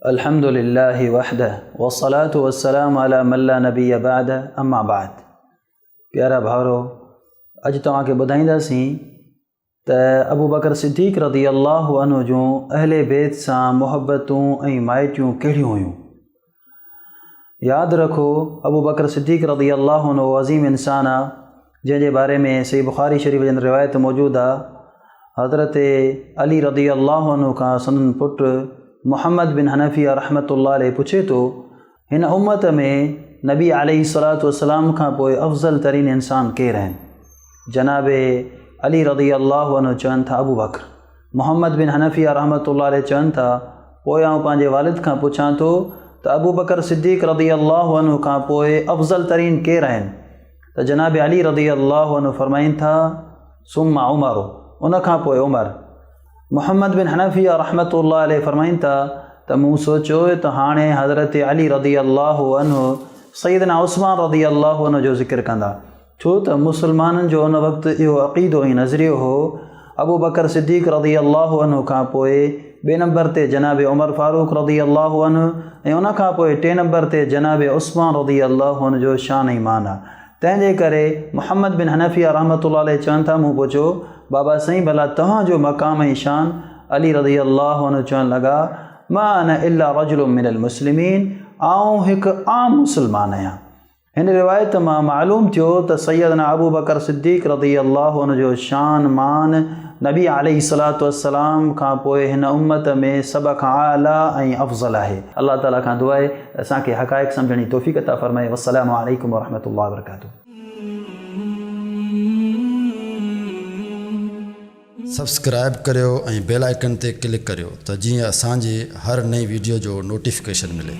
अल्हम्दुलिल्लाहि वहदह वस्सलातु वस्सलामु अला मन ला नबिय्य बाद अम्मा बाद। प्यारा भावरो, अॼु तव्हांखे ॿुधाईंदासीं त अबू बकर सिद्दीक़ रज़ियल्लाहु अन्हु जूं अहले बैत सां मुहबतूं ऐं माइटियूं कहिड़ियूं हुयूं। यादि रखो, अबू बकर सिद्दीक़ रज़ियल्लाहु अन्हु अज़ीम इंसान आहे, जंहिंजे बारे में सही बुख़ारी शरीफ़ जे रिवायत मौजूदु आहे। हज़रत अली रज़ियल्लाहु अन्हु खां संदन पुटु मोहम्मद बिन हनफ़िया रहमतुल्लाह अलैहि पुछे थो, हिन उम्मत में नबी अलैहिस्सलातु वस्सलाम खां पोइ अफ़ज़ल तरीन इंसान केरु आहिनि? जनाब अली रज़ियल्लाहु अन्हु चवनि था अबू बकर। मोहम्मद बिन हनफ़िया रहमतुल्लाह अलैहि चवनि था, पोइ आउं पंहिंजे वालिद खां पुछां थो त अबू बकर सिद्दीक़ रज़ियल्लाहु अन्हु खां पोइ अफ़ज़ल तरीन केरु आहिनि? त जनाब अली रज़ियल्लाहु अन्हु फ़रमाइनि था सुम्मा उमर, उन खां पोइ उमर। मोहम्मद बिन हनफ़िया रहमतुल्लाह अलैहि फ़रमाइनि था त मूं सोचियो त हाणे हज़रत अली रज़ियल्लाहु अन्हु सैयदना उस्मान रज़ियल्लाहु अन्हु जो ज़िक्र कंदा, छो त मुसलमाननि जो उन वक़्तु इहो अक़ीदो ऐं नज़रियो हो। अबू बकर सिद्दीक़ रज़ियल्लाहु अन्हु खां पोइ ॿिए नंबर ते जनाब उमर फ़ारूक़ रज़ियल्लाहु अन्हु ऐं उन खां पोइ टे नंबर ते जनाब उस्मान रज़ियल्लाहु अन्हु जो शान ऐं मान आहे। तंहिंजे करे मोहम्मद बिन हनफ़िया रहमतुल्लाह अलैहि चवनि था, मूं पुछो बाबा साईं भला तव्हांजो मक़ाम ऐं शान? अली रज़ियल्लाहु अन्हु चवणु लॻा, मा अना इल्ला रजुलुम मिनल मुस्लिमीन, आऊं हिकु आम मुस्लमान आहियां। हिन रिवायत मां मालूम थियो त सैयदना अबू बकर सिद्दीक़ रज़ियल्लाहु अन्हु जो शान मान नबी अलैहिस्सलातु वस्सलाम खां पोइ हिन उम्मत में सभ खां आला ऐं अफ़ज़ल आहे। अल्लाह ताला खां दुआ आहे असांखे हक़ाइक़ सम्झण जी तौफ़ीक़ अता फ़रमाए। वस्सलामु अलैकुम वरहमतुल्लाहि वबरकातुहू। सब्सक्राइब करियो ऐं बेल आइकन ते क्लिक करियो त जीअं असांजी हर नई वीडियो जो नोटिफिकेशन मिले।